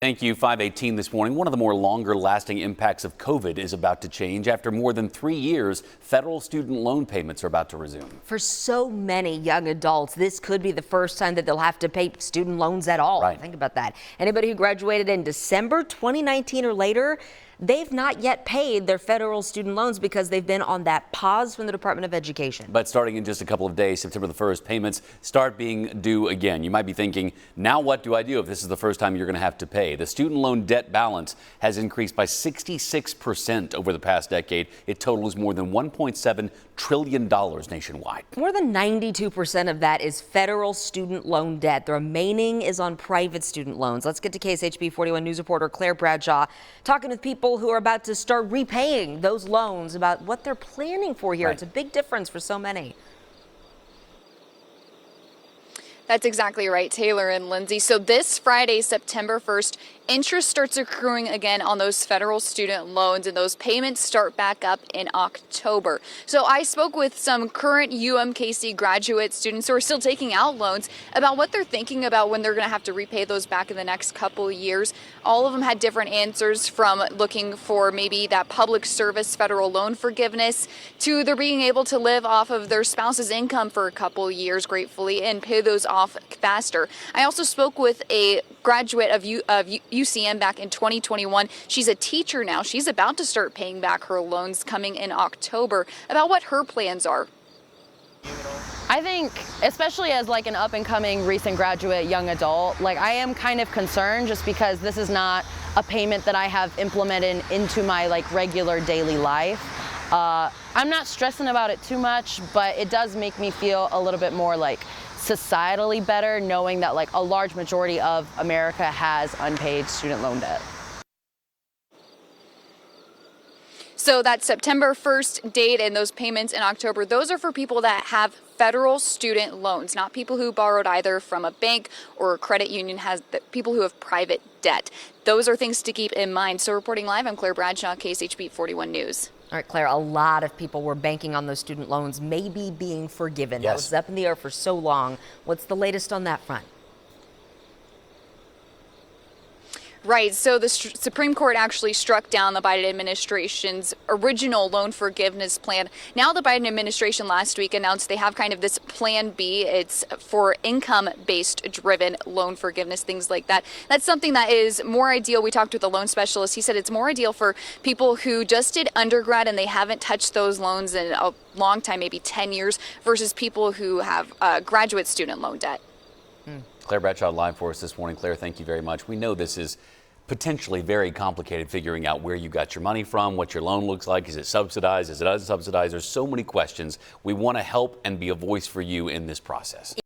Thank you. 5:18 this morning. One of the more longer lasting impacts of COVID is about to change. After more than 3 years, federal student loan payments are about to resume. For so many young adults, this could be the first time that they'll have to pay student loans at all. Right. Think about that. Anybody who graduated in December 2019 or later, they've not yet paid their federal student loans because they've been on that pause from the Department of Education. But starting in just a couple of days, September the 1st, payments start being due again. You might be thinking, now what do I do if this is the first time you're going to have to pay? The student loan debt balance has increased by 66% over the past decade. It totals more than $1.7 trillion nationwide. More than 92% of that is federal student loan debt. The remaining is on private student loans. Let's get to KSHB 41 News reporter Claire Bradshaw talking with people who are about to start repaying those loans about what they're planning for here. Right. It's a big difference for so many. That's exactly right, Taylor and Lindsay. So this Friday, September 1st, interest starts accruing again on those federal student loans, and those payments start back up in October. So I spoke with some current UMKC graduate students who are still taking out loans about what they're thinking about when they're going to have to repay those back in the next couple of years. All of them had different answers, from looking for maybe that public service federal loan forgiveness to they're being able to live off of their spouse's income for a couple of years gratefully and pay those off faster. I also spoke with a graduate of UCM back in 2021. She's a teacher now. She's about to start paying back her loans coming in October, about what her plans are. I think, especially as like an up and coming recent graduate young adult, like I am kind of concerned just because this is not a payment that I have implemented into my like regular daily life. I'm not stressing about it too much, but it does make me feel a little bit more like societally better, knowing that like a large majority of America has unpaid student loan debt. So that September 1st date and those payments in October, those are for people that have federal student loans, not people who borrowed either from a bank or a credit union, people who have private debt. Those are things to keep in mind. So reporting live, I'm Claire Bradshaw, KSHB 41 News. All right, Claire, a lot of people were banking on those student loans maybe being forgiven. Yes. That was up in the air for so long. What's the latest on that front? Right. So the Supreme Court actually struck down the Biden administration's original loan forgiveness plan. Now the Biden administration last week announced they have kind of this plan B. It's for income-based driven loan forgiveness, things like that. That's something that is more ideal. We talked with a loan specialist. He said it's more ideal for people who just did undergrad and they haven't touched those loans in a long time, maybe 10 years, versus people who have graduate student loan debt. Claire Bradshaw live for us this morning. Claire, thank you very much. We know this is potentially very complicated, figuring out where you got your money from, what your loan looks like. Is it subsidized? Is it unsubsidized? There's so many questions. We want to help and be a voice for you in this process.